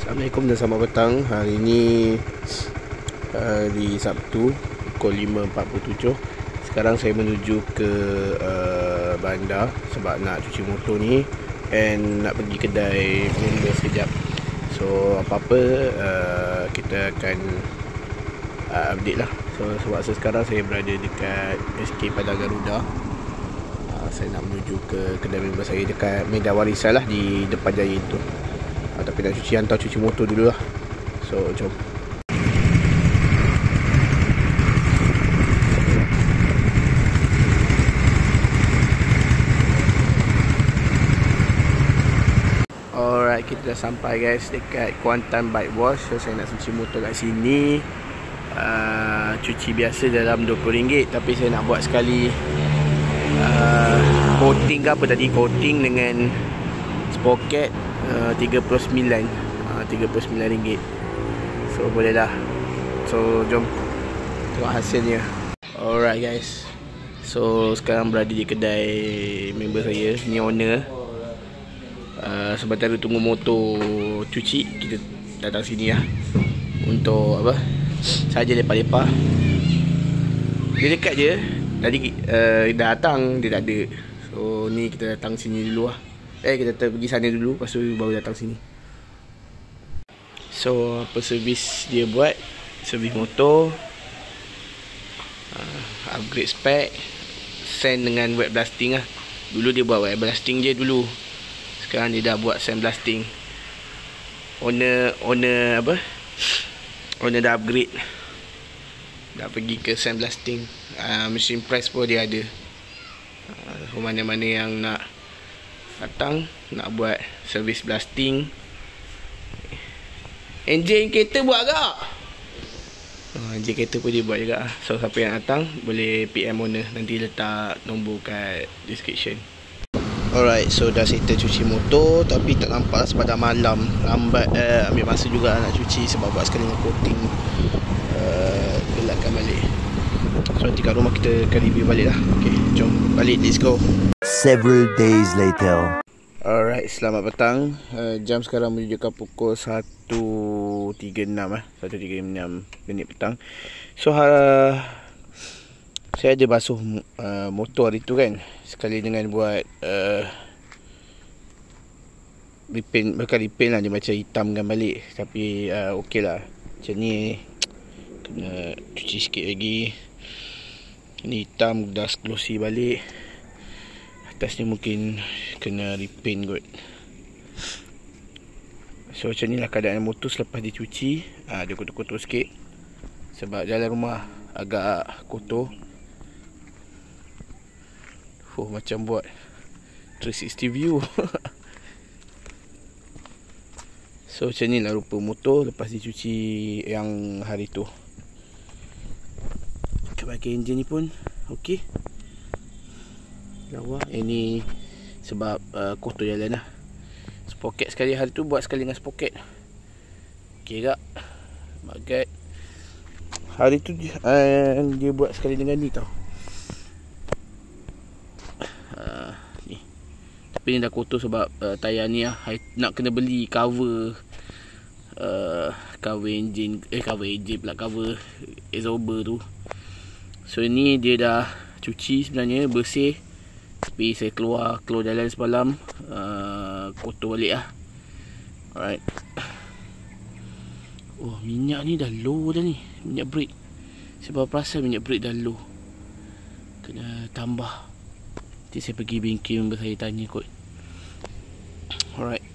Assalamualaikum dan selamat petang. Hari ini hari Sabtu pukul 5.47. Sekarang saya menuju ke bandar sebab nak cuci motor ni and nak pergi kedai member sekejap. So apa-apa kita akan update lah. So sebab sekarang saya berada dekat SK Padang Garuda. Saya nak menuju ke kedai member saya dekat Medan Warisan lah, di depan Jaya tu. Tapi nak hantar cuci motor dulu lah. So jom. Alright, kita dah sampai guys dekat Kuantan Bike Wash. So saya nak cuci motor kat sini. Cuci biasa dalam RM20, tapi saya nak buat sekali coating ke apa tadi. Coating dengan sprocket RM39. So boleh lah. So jom tengok hasilnya. Alright guys, so sekarang berada di kedai member saya. Ni owner. Sementara tunggu motor cuci, kita datang sini lah untuk apa, saja lepak-lepak. Dia dekat je. Tadi datang dia tak ada. So ni kita datang sini dulu lah. Kita pergi sana dulu, lepas tu baru datang sini. So apa servis dia buat? Servis motor, upgrade spec, sand dengan wet blasting lah. Dulu dia buat wet blasting je dulu. Sekarang dia dah buat sand blasting. Owner dah upgrade, dah pergi ke sand blasting. Mesin press pun dia ada. Mana-mana yang nak datang, nak buat servis blasting. Enjin kereta buat agak. Enjin kereta pun dia buat juga. So siapa yang datang boleh PM owner, nanti letak nombor kat description. Alright, so dah settle cuci motor, tapi tak nampak sebab dah malam. Lambat ambil masa juga nak cuci sebab buat sekali dengan coating. Gelapkan balik. So nanti kat rumah kita akan review balik lah. Okay, jom balik, let's go. Several days later. Alright, selamat petang. Jam sekarang menunjukkan pukul 1.36 1.36 petang. So saya ada basuh motor hari tu kan, sekali dengan buat repaint. Bukan repaint lah, dia macam hitamkan balik. Tapi okey lah. Macam ni kena cuci sikit lagi. Ni hitam, dah glossy balik. Atas ni mungkin kena repaint kot. So macam ni lah keadaan motor selepas dicuci. Dia kotor-kotor sikit sebab jalan rumah agak kotor. Macam buat 360 view. So macam ni lah rupa motor lepas dicuci yang hari tu. Bahagian enjin ni pun okey. Lawa. Ini sebab kotor jalan lah. Sprocket sekali hari tu buat sekali dengan sprocket. Okey tak? Bagat. Hari tu dia buat sekali dengan ni tau. Ni. Tapi ni dah kotor sebab tayar ni lah. Nak kena beli cover engine. Cover engine pula, cover absorber tu. So ini dia dah cuci sebenarnya, bersih. Tapi saya keluar jalan semalam, kotor balik lah. Alright. Minyak ni dah low dah ni. Minyak brake. Saya baru perasan minyak brake dah low. Kena tambah. Nanti saya pergi bengkel member saya tanya kot. Alright.